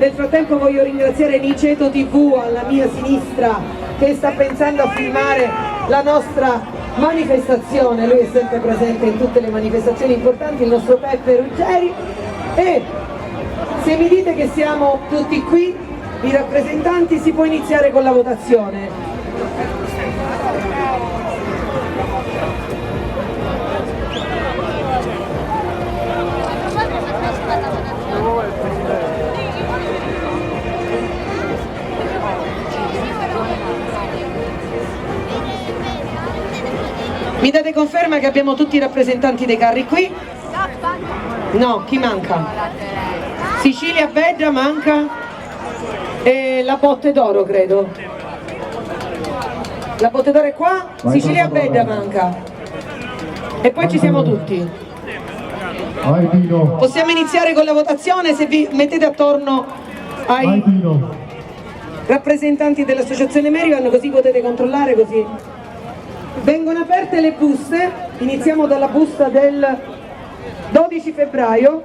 Nel frattempo voglio ringraziare Niceto TV alla mia sinistra che sta pensando a filmare la nostra manifestazione, lui è sempre presente in tutte le manifestazioni importanti, il nostro Peppe Ruggeri. E se mi dite che siamo tutti qui, i rappresentanti, si può iniziare con la votazione. Mi date conferma che abbiamo tutti i rappresentanti dei carri qui? No, chi manca? Sicilia Beggia manca e la Botte d'Oro credo. La Botte d'Oro è qua, Sicilia Beggia manca. E poi ci siamo tutti. Possiamo iniziare con la votazione se vi mettete attorno ai rappresentanti dell'associazione Merivan, così potete controllare così. Vengono aperte le buste, iniziamo dalla busta del 12 febbraio.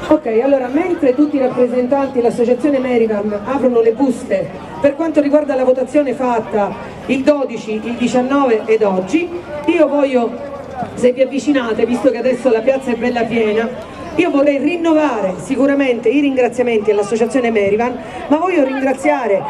Ok, allora mentre tutti i rappresentanti dell'associazione Merivan aprono le buste per quanto riguarda la votazione fatta il 12, il 19 ed oggi, io voglio, se vi avvicinate, visto che adesso la piazza è bella piena, io vorrei rinnovare sicuramente i ringraziamenti all'associazione Merivan, ma voglio ringraziare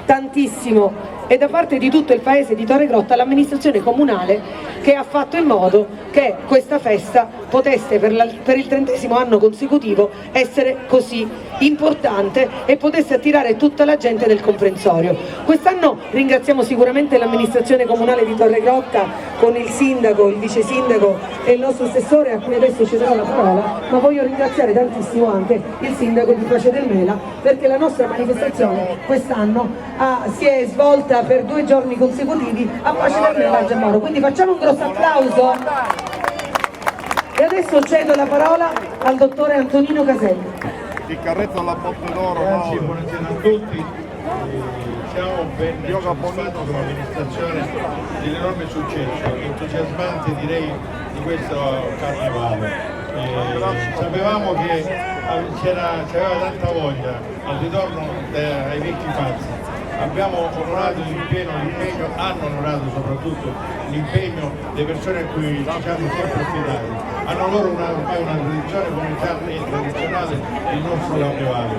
tantissimo e da parte di tutto il paese di Torregrotta l'amministrazione comunale che ha fatto in modo che questa festa potesse per il 30° anno consecutivo essere così importante e potesse attirare tutta la gente del comprensorio. Quest'anno ringraziamo sicuramente l'amministrazione comunale di Torregrotta con il sindaco, il vice sindaco e il nostro assessore a cui adesso ci darò la parola, ma voglio ringraziare tantissimo anche il sindaco di Pace del Mela perché la nostra manifestazione quest'anno si è svolta per 2 giorni consecutivi a Pace del Mela a Giammoro, quindi facciamo un grosso applauso. E adesso cedo la parola al dottore Antonino Caselli. Il carretto alla Botte d'Oro. Grazie, buonasera a tutti. Siamo ben soddisfatti come amministrazione dell'enorme successo, entusiasmante direi di questo carnevale. Sapevamo che c'aveva tanta voglia al ritorno ai vecchi fazzi. Abbiamo onorato in pieno l'impegno, hanno onorato soprattutto l'impegno delle persone a cui ci siamo sempre affidati. Hanno loro ormai una tradizione comunitaria e tradizionale il nostro carnevale.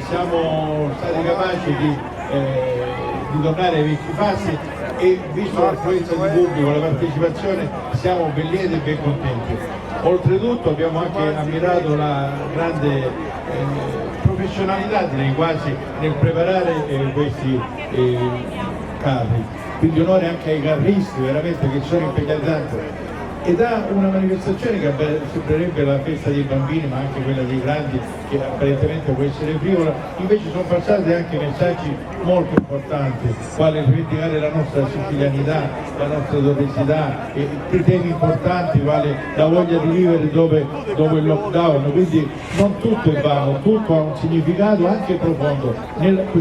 Siamo stati capaci di tornare ai vecchi passi e visto l'affluenza di pubblico, la partecipazione, siamo ben lieti e ben contenti. Oltretutto abbiamo anche ammirato la grande professionalità, direi quasi, nel preparare questi carri, quindi onore anche ai carristi veramente che sono impegnati tanto. E da una manifestazione che sembrerebbe la festa dei bambini ma anche quella dei grandi, che apparentemente può essere frivola, invece sono passati anche messaggi molto importanti, quale rivendicare la nostra sicilianità, la nostra torresità, e temi importanti quale la voglia di vivere dopo il lockdown, quindi non tutto è vano, tutto ha un significato anche profondo,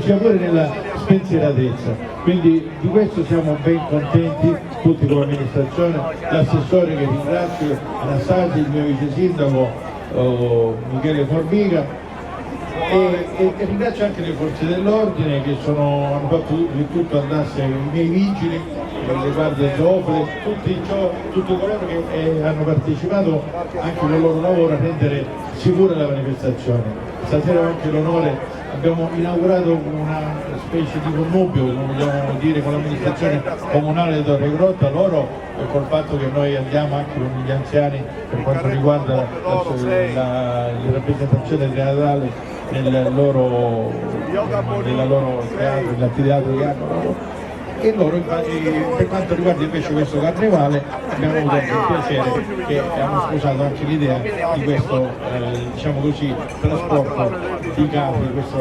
sia pure nella spensieratezza. Quindi di questo siamo ben contenti tutti come amministrazione, l'assessore che ringrazio, Anastasia, il mio vice sindaco Michele Formica e ringrazio anche le forze dell'ordine che hanno fatto di tutto andasse, i miei vigili, le guardie zoofile, tutti coloro che hanno partecipato anche con il loro lavoro a rendere sicura la manifestazione. Stasera ho anche l'onore, abbiamo inaugurato una specie di connubio, come vogliamo dire, con l'amministrazione comunale di Torregrotta, loro col fatto che noi andiamo anche con gli anziani per quanto riguarda la rappresentazione teatrale nella loro teatro, nell'anfiteatro che hanno. E loro per quanto riguarda invece questo carnevale abbiamo avuto il piacere che hanno sposato anche l'idea di questo diciamo così trasporto di carri, questo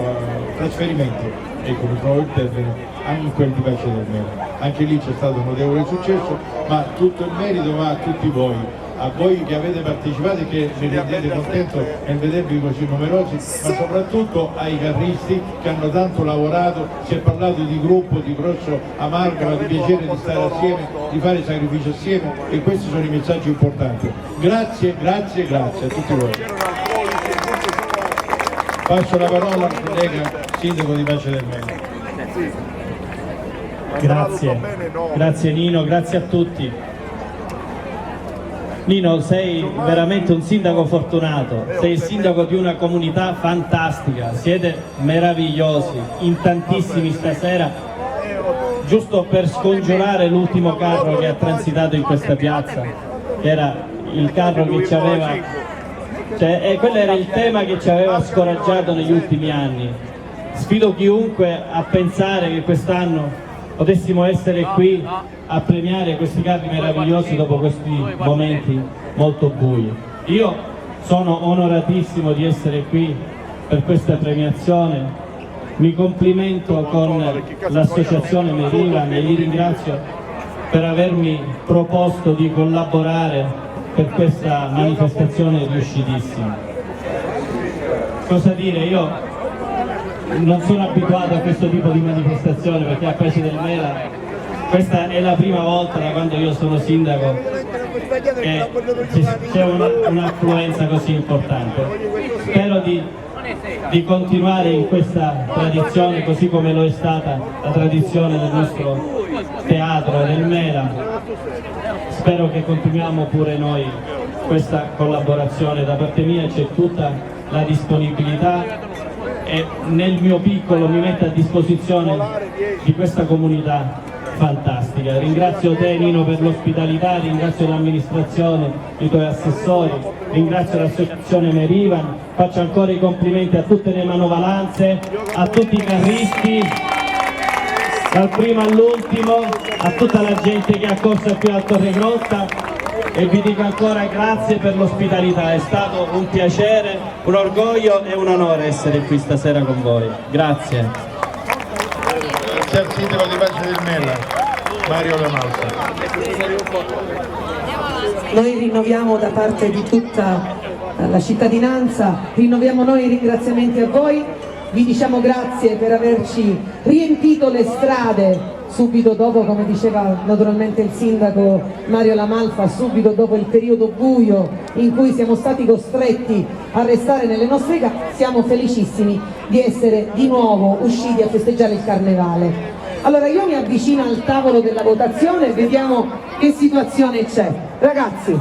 trasferimento, ecco mi trovo il termine, anche in quel di Pace del Mela. Anche lì c'è stato un notevole successo, ma tutto il merito va a tutti voi a voi che avete partecipato e che mi rendete contento nel vedervi così numerosi, ma soprattutto ai carristi che hanno tanto lavorato. Si è parlato di gruppo, di grosso amalgama, di piacere di stare assieme, di fare sacrifici assieme, e questi sono i messaggi importanti. Grazie, grazie, grazie a tutti voi. Passo la parola al collega sindaco di Pace del Mela. Grazie Nino, grazie a tutti. Nino, sei veramente un sindaco fortunato, sei il sindaco di una comunità fantastica, siete meravigliosi, in tantissimi stasera, giusto per scongiurare l'ultimo carro che ha transitato in questa piazza, che era il carro che ci aveva, quello era il tema che ci aveva scoraggiato negli ultimi anni. Sfido chiunque a pensare che quest'anno potessimo essere qui a premiare questi carri meravigliosi dopo questi momenti molto bui. Io sono onoratissimo di essere qui per questa premiazione, mi complimento con l'associazione Merivan e li ringrazio per avermi proposto di collaborare per questa manifestazione riuscitissima. Cosa dire? Io non sono abituato a questo tipo di manifestazione, perché a Pace del Mela questa è la prima volta da quando io sono sindaco che c'è un'affluenza così importante. Spero di continuare in questa tradizione, così come lo è stata la tradizione del nostro teatro del Mela. Spero che continuiamo pure noi questa collaborazione. Da parte mia c'è tutta la disponibilità e nel mio piccolo mi metto a disposizione di questa comunità fantastica. Ringrazio te Nino per l'ospitalità, ringrazio l'amministrazione, i tuoi assessori, ringrazio l'associazione Merivan, faccio ancora i complimenti a tutte le manovalanze, a tutti i carristi, dal primo all'ultimo, a tutta la gente che ha corso qui a Torregrotta, e vi dico ancora grazie per l'ospitalità, è stato un piacere, un orgoglio e un onore essere qui stasera con voi. Grazie. Grazie al sindaco di Pace del Mela, Mario La Malfa. Noi rinnoviamo da parte di tutta la cittadinanza, rinnoviamo noi i ringraziamenti a voi, vi diciamo grazie per averci riempito le strade subito dopo, come diceva naturalmente il sindaco Mario La Malfa, subito dopo il periodo buio in cui siamo stati costretti a restare nelle nostre case. Siamo felicissimi di essere di nuovo usciti a festeggiare il carnevale. Allora io mi avvicino al tavolo della votazione e vediamo che situazione c'è. Ragazzi,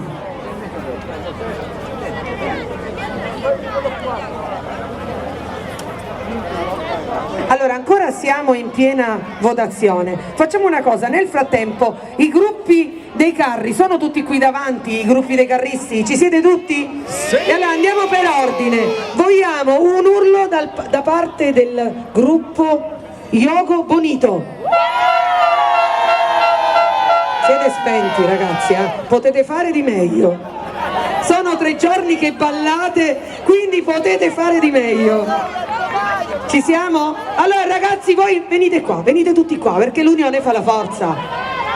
allora ancora siamo in piena votazione. Facciamo una cosa, nel frattempo i gruppi dei carri sono tutti qui davanti, i gruppi dei carristi, ci siete tutti? Sì. E allora andiamo per ordine, vogliamo un urlo da parte del gruppo Yogo Bonito. Siete spenti ragazzi, potete fare di meglio, sono 3 giorni che ballate, quindi potete fare di meglio. Ci siamo? Allora ragazzi, voi venite qua, venite tutti qua, perché l'unione fa la forza.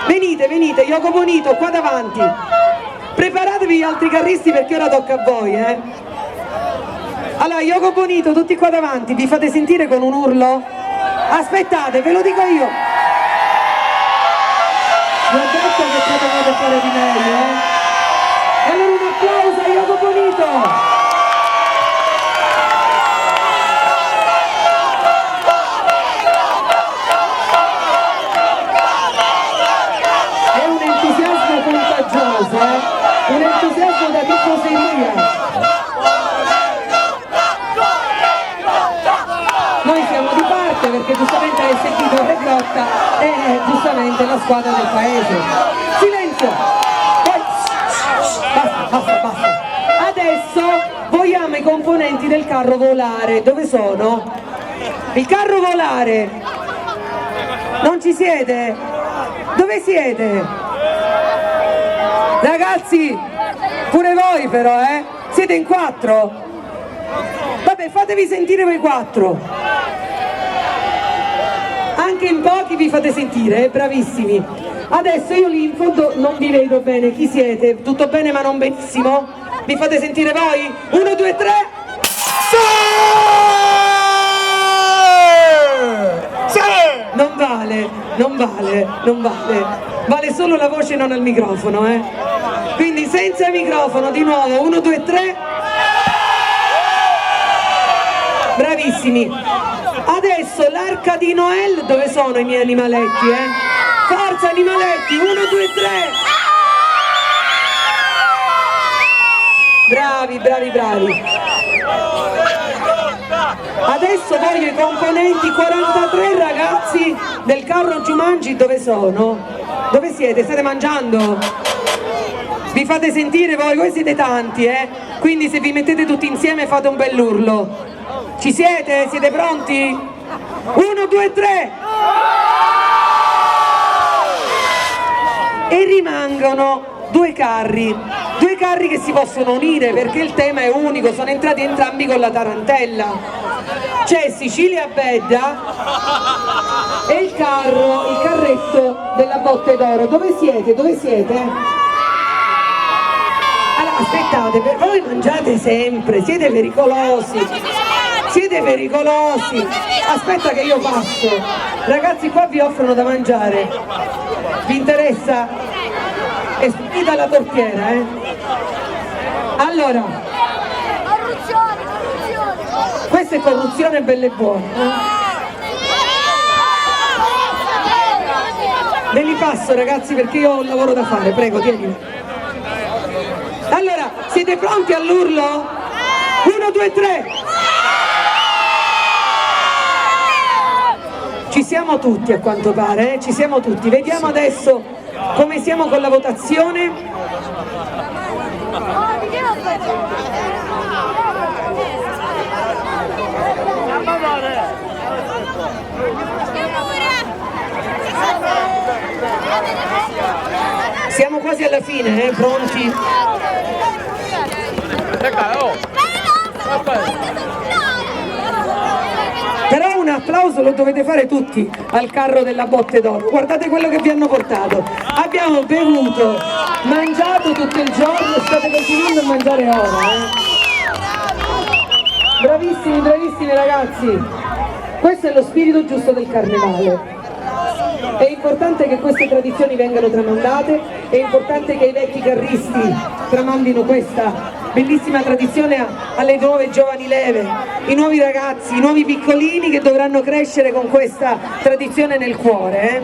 Venite, venite, Yogo Bonito, qua davanti. Preparatevi gli altri carristi perché ora tocca a voi, Allora, Yogo Bonito, tutti qua davanti, vi fate sentire con un urlo? Aspettate, ve lo dico io. Vi ho detto che potevate fare di meglio, E allora un applauso a Yogo Bonito. Un entusiasmo da tifoseria. Noi siamo di parte perché giustamente hai sentito Torregrotta e giustamente la squadra del paese. Silenzio! Poi... Basta. Adesso vogliamo i componenti del carro volare. Dove sono? Il carro volare! Non ci siete? Dove siete? Ragazzi, pure voi però, Siete in 4? Vabbè, fatevi sentire voi 4. Anche Anche in pochi vi fate sentire, bravissimi. Adesso io lì in fondo non vi vedo bene, chi siete? Tutto bene ma non benissimo? Vi fate sentire voi? 1, 2, 3. Non vale, non vale, non vale. Vale solo la voce, non al microfono, eh. Quindi senza microfono, di nuovo, 1, 2, 3. Bravissimi. Adesso l'arca di Noel, dove sono i miei animaletti, Forza animaletti, 1, 2, 3. Bravi, bravi, bravi. Adesso voglio i componenti, 43 ragazzi del carro Jumanji, dove sono? Dove siete? State mangiando? Vi fate sentire voi siete tanti, quindi se vi mettete tutti insieme fate un bell'urlo. Ci siete? Siete pronti? 1, 2, 3! E rimangono due carri che si possono unire perché il tema è unico, sono entrati entrambi con la tarantella. C'è Sicilia Bedda e il carretto della Botte d'Oro. Dove siete? Dove siete? Allora, aspettate, voi mangiate sempre, siete pericolosi. Siete pericolosi. Aspetta che io passo. Ragazzi, qua vi offrono da mangiare. Vi interessa? È finita la tortiera, Allora, questa è corruzione bella e buona. Ve li passo ragazzi perché io ho un lavoro da fare, prego, tienili. Allora, siete pronti all'urlo? 1, 2, 3! Ci siamo tutti a quanto pare, ci siamo tutti. Vediamo adesso come siamo con la votazione. Siamo quasi alla fine, pronti? Però un applauso lo dovete fare tutti al carro della Botte d'Oro. Guardate quello che vi hanno portato. Abbiamo bevuto, mangiato tutto il giorno e state continuando a mangiare ora. Bravissimi, bravissimi ragazzi. Questo è lo spirito giusto del carnevale. È importante che queste tradizioni vengano tramandate, è importante che i vecchi carristi tramandino questa bellissima tradizione alle nuove giovani leve, i nuovi ragazzi, i nuovi piccolini che dovranno crescere con questa tradizione nel cuore.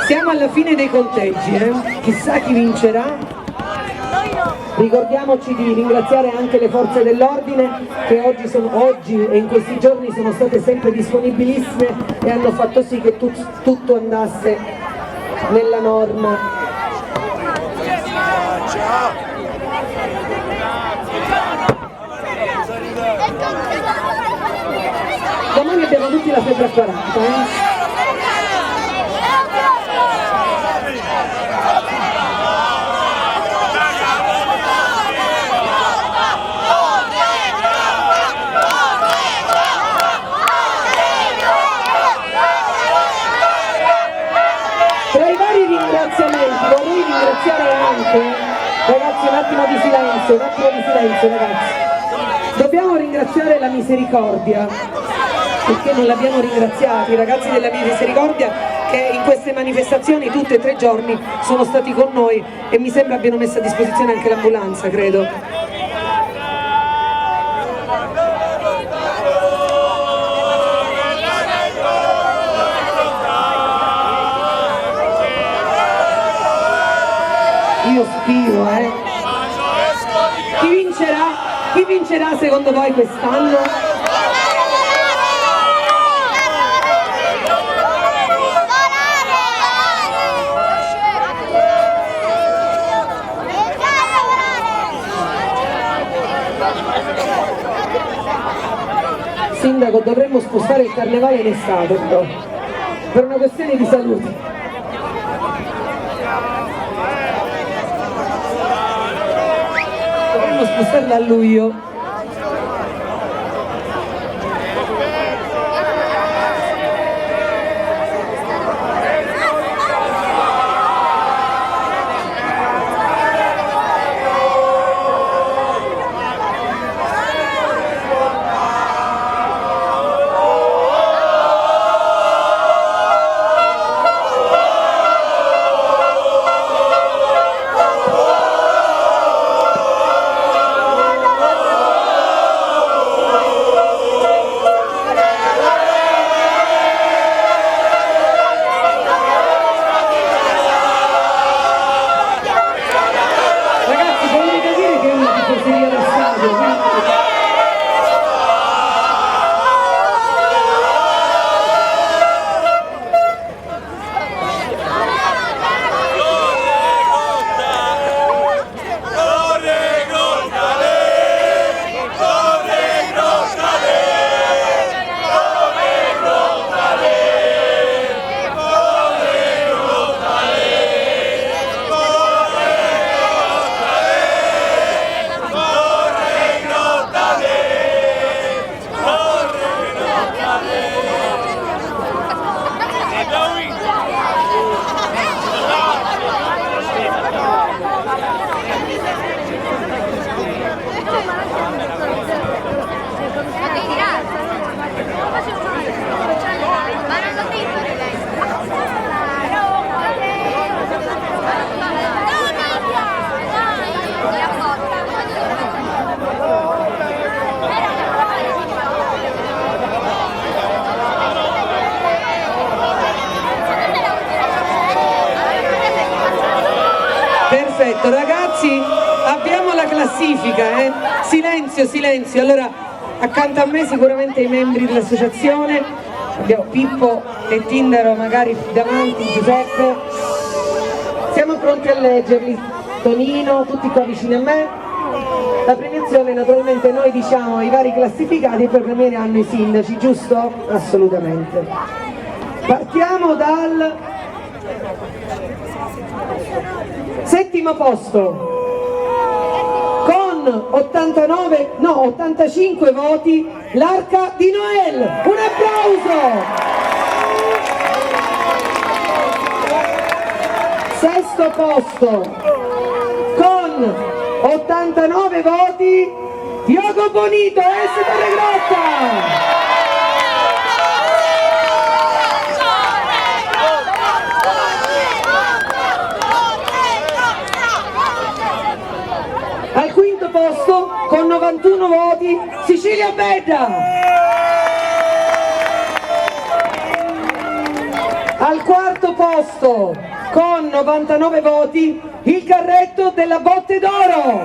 Siamo alla fine dei conteggi, chissà chi vincerà. Ricordiamoci di ringraziare anche le forze dell'ordine che oggi e in questi giorni sono state sempre disponibilissime e hanno fatto sì che tutto andasse nella norma. Domani abbiamo tutti la febbre a 40, Vorrei ringraziare anche, ragazzi, un attimo di silenzio ragazzi. Dobbiamo ringraziare la Misericordia, perché non l'abbiamo ringraziati, i ragazzi della Misericordia che in queste manifestazioni tutti e 3 giorni sono stati con noi e mi sembra abbiano messo a disposizione anche l'ambulanza, credo. Io spiro, Chi vincerà? Chi vincerà secondo voi quest'anno? Sindaco, dovremmo spostare il carnevale in estate però, per una questione di salute. potremmo spostarla a luglio. Perfetto, ragazzi, abbiamo la classifica, silenzio, silenzio. Allora, accanto a me sicuramente i membri dell'associazione, abbiamo Pippo e Tindaro magari davanti, Giuseppe. Siamo pronti a leggerli, Tonino, tutti qua vicini a me. La premiazione naturalmente noi diciamo i vari classificati e poi premieranno i sindaci, giusto? Assolutamente. Partiamo dal settimo posto con 85 voti, l'Arca di Noel. Un applauso! Sesto posto con 89 voti, Diogo Bonito, S. Torregrotta. Al quinto posto con 91 voti Sicilia Bedda. Al quarto posto con 99 voti il carretto della Botte d'Oro.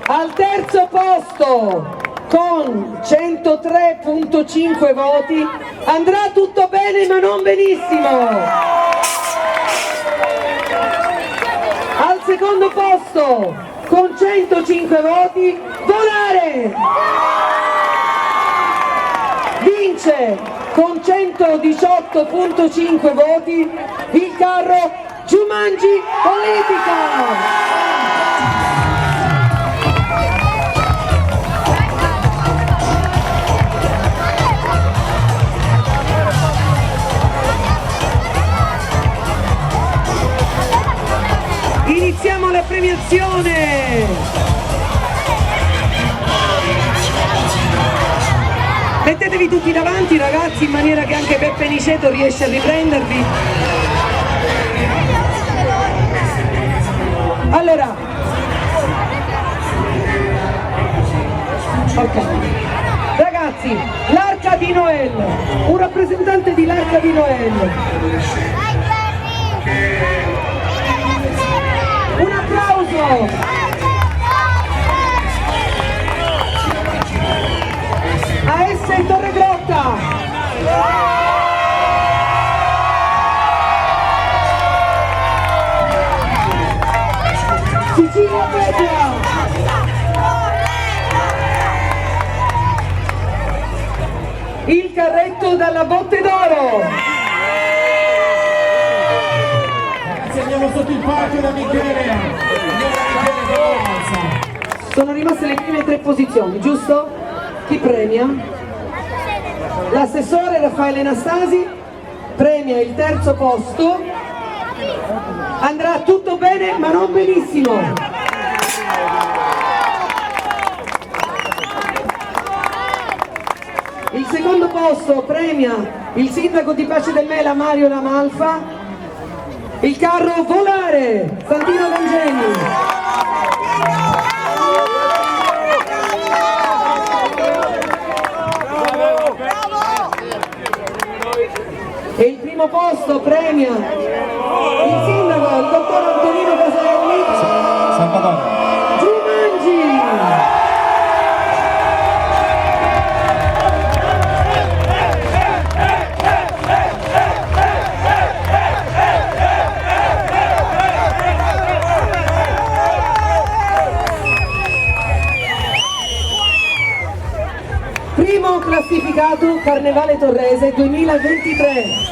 Al terzo posto con 103,5 voti Andrà tutto bene ma non benissimo. Al secondo posto con 105 voti Volare. Vince con 118,5 voti il carro Jumanji Politica. Iniziamo la premiazione! Mettetevi tutti davanti ragazzi in maniera che anche Peppe Niceto riesce a riprendervi. Allora, ok. Ragazzi, l'Arca di Noel, un rappresentante di l'Arca di Noel. Un applauso! AS Torregrotta! Sicilia Media! Il carretto dalla Botte d'Oro! Ragazzi, andiamo tutto il palco da Michele. Sono rimaste le prime 3 posizioni, giusto? Chi premia? L'assessore Raffaele Anastasi premia il 3° posto. Andrà tutto bene, ma non benissimo. Il 2° posto premia il sindaco di Pace del Mela Mario Lamalfa, il carro Volare Santino Gangeni. E il 1° posto premia il sindaco, il dottor Antonino Caselli. Salvatore. Giumangi. Primo classificato Carnevale Torrese 2023.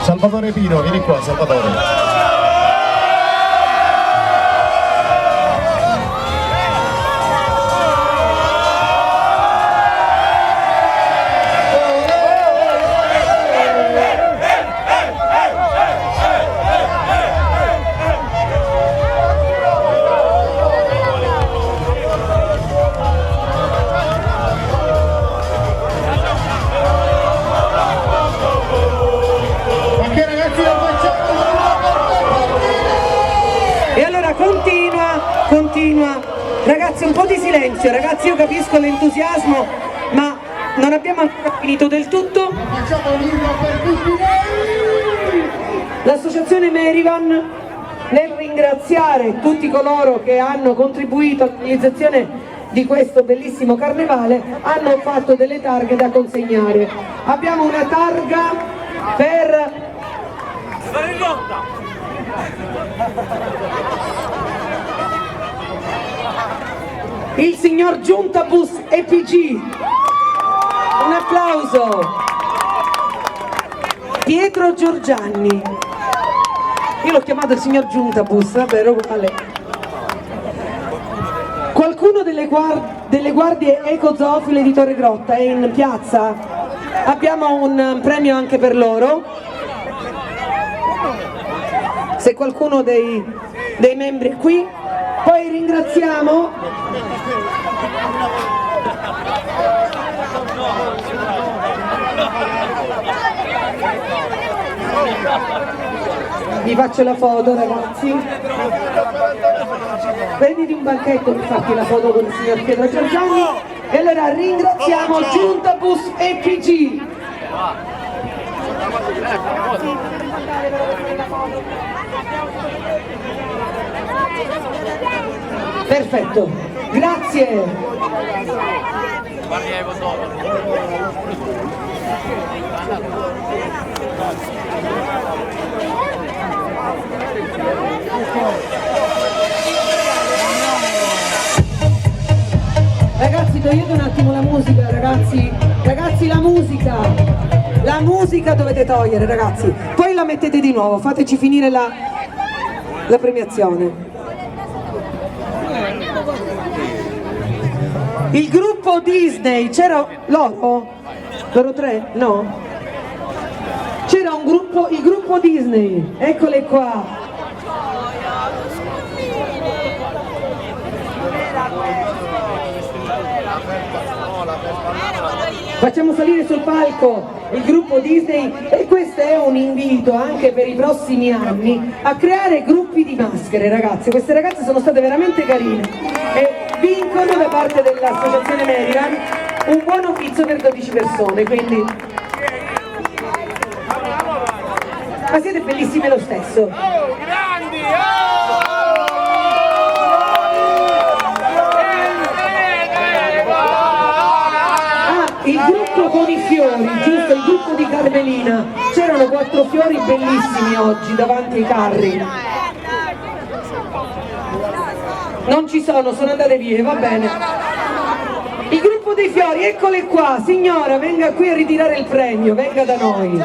Salvatore Pino, vieni qua Salvatore. Continua, ragazzi, un po' di silenzio, ragazzi, io capisco l'entusiasmo, ma non abbiamo ancora finito del tutto. L'associazione Merivan, nel ringraziare tutti coloro che hanno contribuito all'organizzazione di questo bellissimo carnevale, hanno fatto delle targhe da consegnare. Abbiamo una targa per il signor Giuntabus EPG, un applauso. Pietro Giorgianni, io l'ho chiamato il signor Giuntabus, vabbè, era uguale. Qualcuno delle guardie ecozoofile di Torre Grotta è in piazza? Abbiamo un premio anche per loro. Se qualcuno dei membri è qui, poi ringraziamo vi faccio la foto, ragazzi, prenditi un banchetto per farti la foto con il signor Pietro Giorgianni. E allora ringraziamo Giuntabus EPG. Perfetto, grazie. Ragazzi, togliete un attimo la musica, ragazzi, la musica dovete togliere, ragazzi, poi la mettete di nuovo, fateci finire la premiazione. Il gruppo Disney, c'era loro? Loro tre? No? C'era un gruppo, il gruppo Disney, eccole qua. Facciamo salire sul palco il gruppo Disney e questo è un invito anche per i prossimi anni a creare gruppi di maschere, ragazzi. Queste ragazze sono state veramente carine e vincono da parte dell'associazione Merivan un buon ufficio per 12 persone, quindi ma siete bellissime lo stesso. Il gruppo con i fiori, giusto? Il gruppo di Carmelina, c'erano 4 fiori bellissimi oggi davanti ai carri. Non ci sono andate via, va bene. Il gruppo dei fiori, eccole qua, signora, venga qui a ritirare il premio, venga da noi.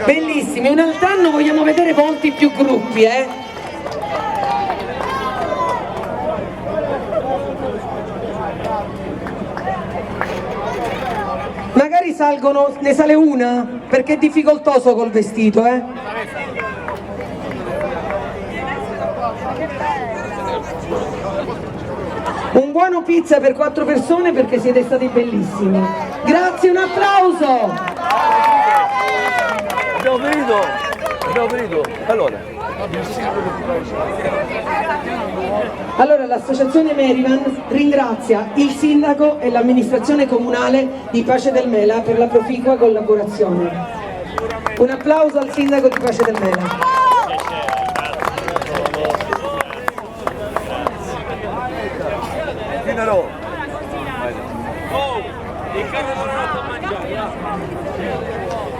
Bellissimi, un altro anno vogliamo vedere molti più gruppi, Magari salgono, ne sale una, perché è difficoltoso col vestito, Un buono pizza per 4 persone perché siete stati bellissimi. Grazie, un applauso! Abbiamo finito. Allora l'associazione Merivan ringrazia il sindaco e l'amministrazione comunale di Pace del Mela per la proficua collaborazione. Un applauso al sindaco di Pace del Mela.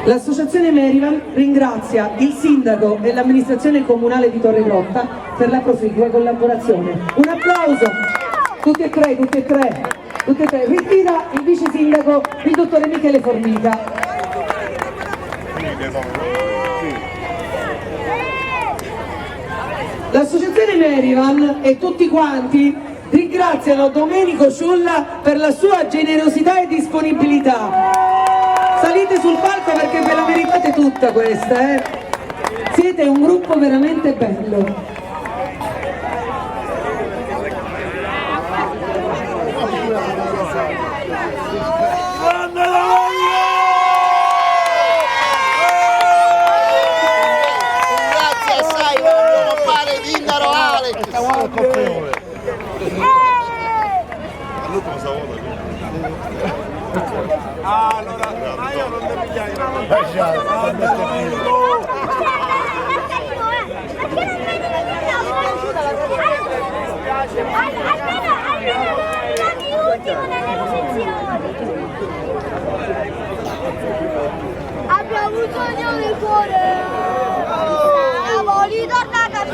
L'associazione Merivan ringrazia il sindaco e l'amministrazione comunale di Torregrotta per la proficua collaborazione. Un applauso! Tutti e tre. Ritira il vice sindaco, il dottore Michele Formica. L'associazione Merivan e tutti quanti ringraziano Domenico Ciulla per la sua generosità e disponibilità. Salite sul palco perché ve la meritate tutta questa, Siete un gruppo veramente bello. Grazie assai, voglio fare Dindaro Alex. Allora, ma io non devo abbiamo avuto ognuno nel cuore. Voglio tornare a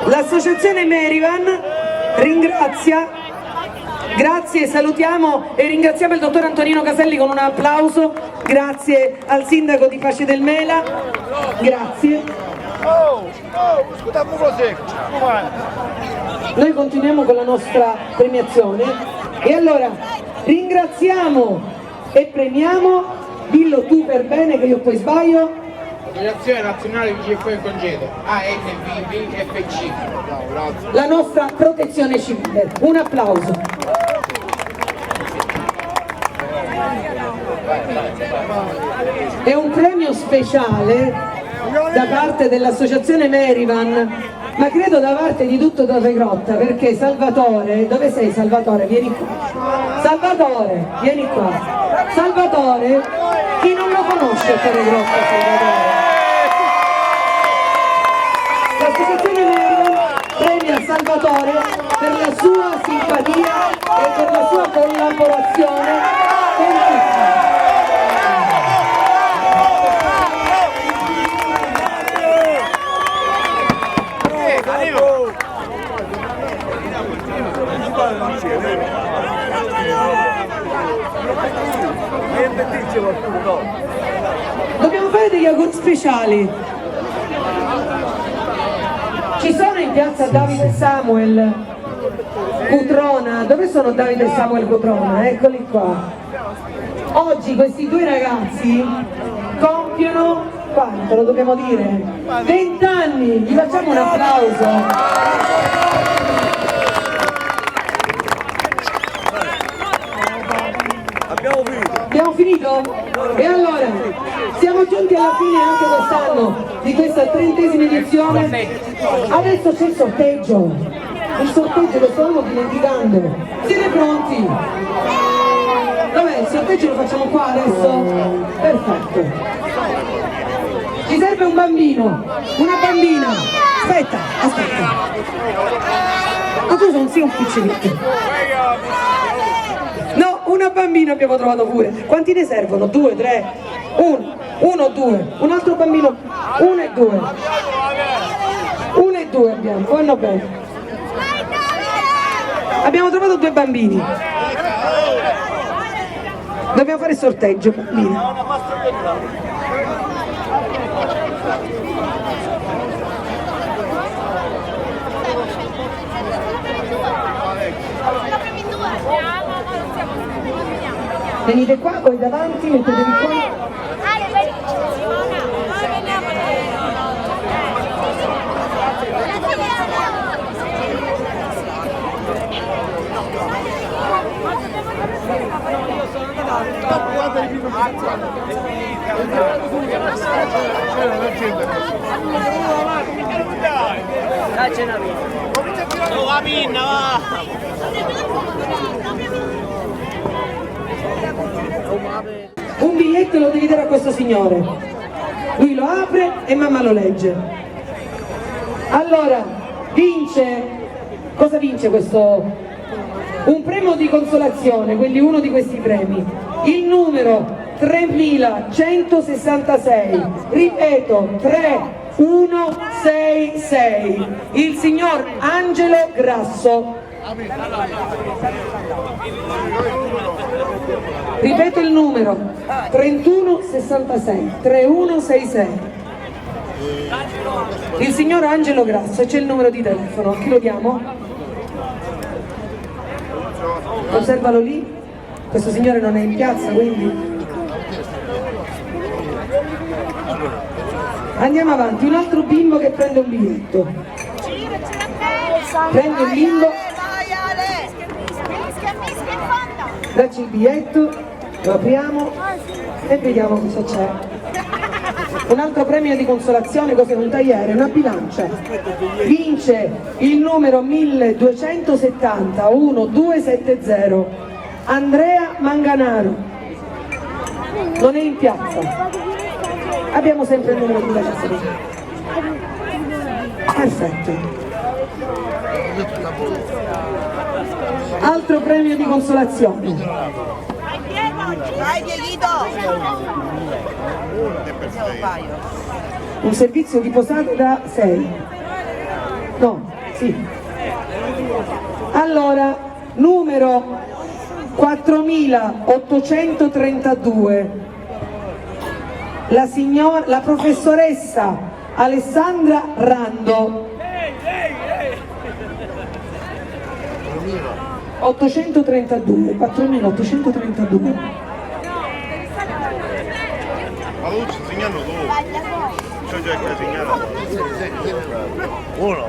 L'associazione Merivan ringrazia, grazie, salutiamo e ringraziamo il dottor Antonino Caselli con un applauso, grazie al sindaco di Pace del Mela, grazie. Noi continuiamo con la nostra premiazione e allora ringraziamo e premiamo, dillo tu per bene che io poi sbaglio. Associazione Nazionale Vigili del Fuoco in Congedo, ANVVFC. La nostra protezione civile. Un applauso. È un premio speciale da parte dell'associazione Merivan, ma credo da parte di tutto Torregrotta, perché Salvatore, dove sei Salvatore? Vieni qua. Salvatore, vieni qua. Salvatore, chi non lo conosce a Torregrotta Salvatore? L'associazione Merivan premia Salvatore per la sua simpatia e per la sua collaborazione con tutti. Dobbiamo fare degli auguri speciali. Ci sono in piazza Davide e Samuel Cutrona. Dove sono Davide e Samuel Cutrona? Eccoli qua. Oggi questi due ragazzi compiono, quanto lo dobbiamo dire? 20 anni! Gli facciamo un applauso. Abbiamo finito? E allora, siamo giunti alla fine anche quest'anno di questa 30ª edizione. Adesso c'è il sorteggio. Il sorteggio lo stavamo dimenticando. Siete pronti? Vabbè, il sorteggio lo facciamo qua adesso? Perfetto. Ci serve un bambino, una bambina. Aspetta. Ma tu non sei un picciolino. No, una bambina abbiamo trovato pure. Quanti ne servono? 2, 3, 1 o 2. Un altro bambino, 1 e 2. 1 e 2 abbiamo, vanno bene. Abbiamo trovato 2 bambini. Dobbiamo fare il sorteggio, bambini. Venite qua, voi davanti, mettetevi qua. Un biglietto lo devi dare a questo signore. Lui lo apre e mamma lo legge. Allora, vince. Cosa vince questo? Un premio di consolazione, quindi uno di questi premi. Il numero 3166. Ripeto, 3166. Il signor Angelo Grasso. Ripeto il numero 3166 3166. Il signor Angelo Grasso, c'è il numero di telefono, chi lo diamo? Conservalo lì, questo signore non è in piazza, quindi andiamo avanti. Un altro bimbo che prende un biglietto, prende il bimbo, dacci il biglietto, lo apriamo e vediamo cosa c'è. Un altro premio di consolazione, cos'è? Un tagliere, una bilancia. Vince il numero 1270 1270 Andrea Manganaro. Non è in piazza. Abbiamo sempre il numero di telefono. Perfetto. Altro premio di consolazione. Vai Dieguito! Un servizio di posata da 6. No, sì. Allora, numero 4832. La professoressa Alessandra Rando. 832, 4832. Ma tu ci segnano tu. C'ho già segnato. Uno.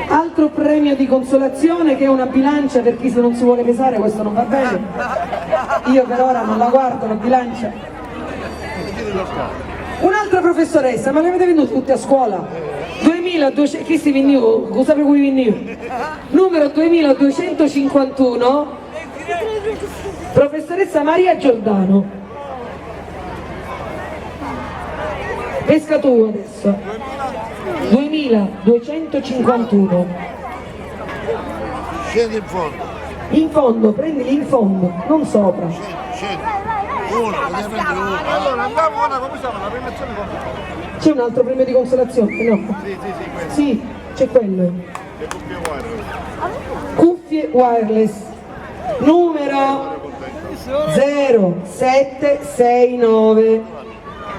Altro premio di consolazione, che è una bilancia per chi se non si vuole pesare, questo non va bene. Io per ora non la guardo la bilancia. Un'altra professoressa, ma le avete venduti tutte a scuola? 2200, chi si veniva? Cosa per cui veniva? Numero 2251, professoressa Maria Giordano. Pesca tu adesso. 2251. Scendi in fondo. In fondo, prendili in fondo, non sopra. Scendi. Uno, Allora andiamo ora, come siamo? La premiazione con... C'è un altro premio di consolazione? No. Sì, c'è quello. Le cuffie wireless. Cuffie wireless. Numero 0769.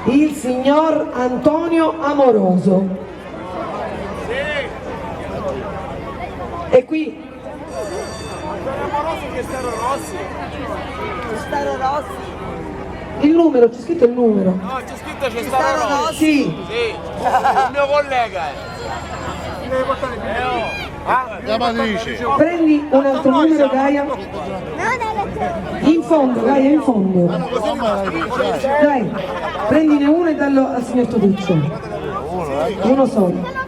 Il signor Antonio Amoroso. E qui Staro Rossi. il numero, c'è scritto il numero. No, c'è scritto c'è stato Rossi. Sì, Sì, il mio collega. Chiamatrice. prendi un altro numero, Gaia. In fondo, Gaia, in fondo. Dai, prendine uno e dallo al signor Totuccio. Uno solo.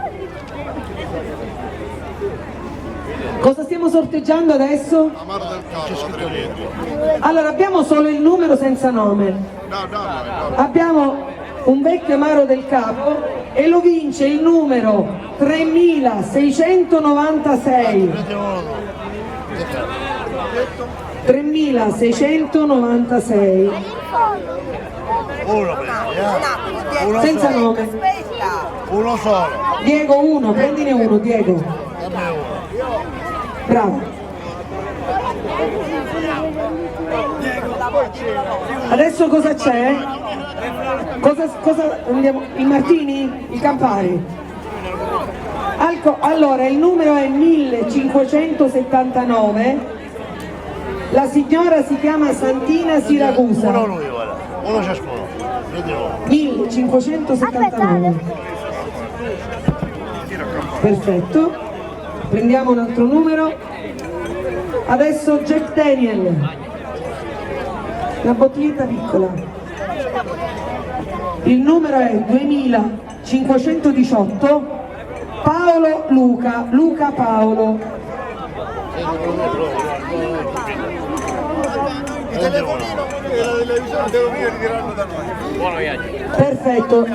Cosa stiamo sorteggiando adesso? La mano del capo, Adriano. Allora, abbiamo solo il numero senza nome. No. Abbiamo un vecchio amaro del capo, e lo vince il numero 3696. 3696. Uno prendi, Senza nome. Uno solo. Diego, uno, prendine uno, Diego. Dammi uno. Bravo. Adesso cosa c'è? Cosa andiamo? Il Martini? Il Campari? Allora, il numero è 1579. La signora si chiama Santina Uno Siragusa. lui, guarda. Uno ciascuno. Vediamo. 1579. Perfetto. Prendiamo un altro numero. Adesso Jack Daniel. Una bottiglietta piccola. Il numero è 2518. Paolo Luca. Luca Paolo. Perfetto.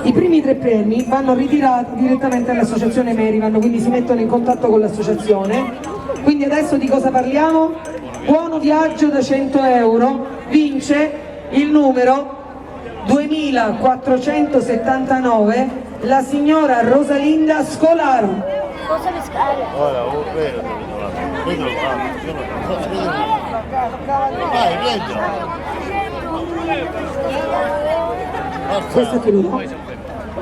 I primi 3 premi vanno ritirati direttamente all'associazione Merivan, quindi si mettono in contatto con l'associazione. Quindi adesso di cosa parliamo? Buono viaggio da 100 euro, vince il numero 2479, la signora Rosalinda Scolaro. Cosa mi scade? Ora, vedo. Vai, prendi. Questo te lo do.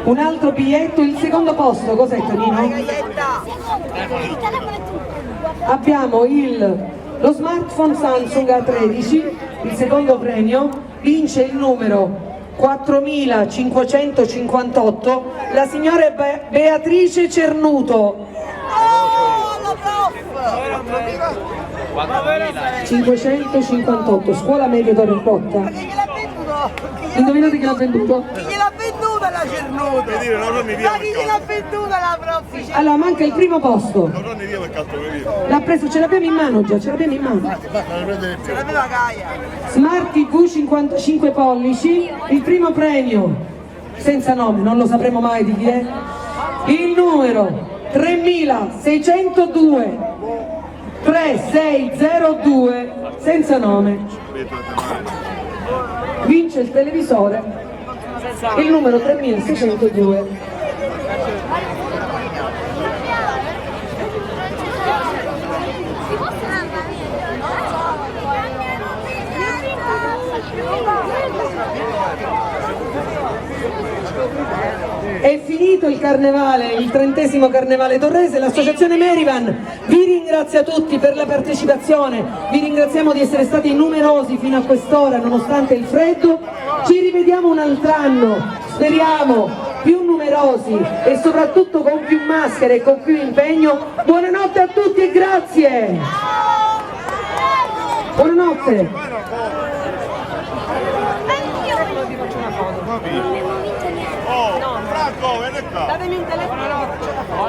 Un altro biglietto, il secondo posto, cos'è Tonino? Abbiamo lo smartphone Samsung A13, il secondo premio, vince il numero 4558, la signora Beatrice Cernuto. 558, scuola media Torre Botta. Indovinate chi l'ha venduto? Chi gliel'ha venduta la Cernuto? Ma chi gliel'ha venduta la prof? Allora manca il primo posto. Non ne via per cazzo che L'ha preso, ce l'abbiamo in mano già, ce l'abbiamo in mano. La prima Gaia. Smart TV 55 pollici, il primo premio, senza nome, non lo sapremo mai di chi è. Il numero 3602 3602, senza nome. Vince il televisore, il numero 3602. È finito il carnevale, il 30° carnevale torrese. L'associazione Merivan vi ringrazia tutti per la partecipazione, vi ringraziamo di essere stati numerosi fino a quest'ora nonostante il freddo. Ci rivediamo un altro anno, speriamo più numerosi e soprattutto con più maschere e con più impegno. Buonanotte a tutti e grazie. Buonanotte. Franco, vieni qua. Datemi un telefono, faccio la foto.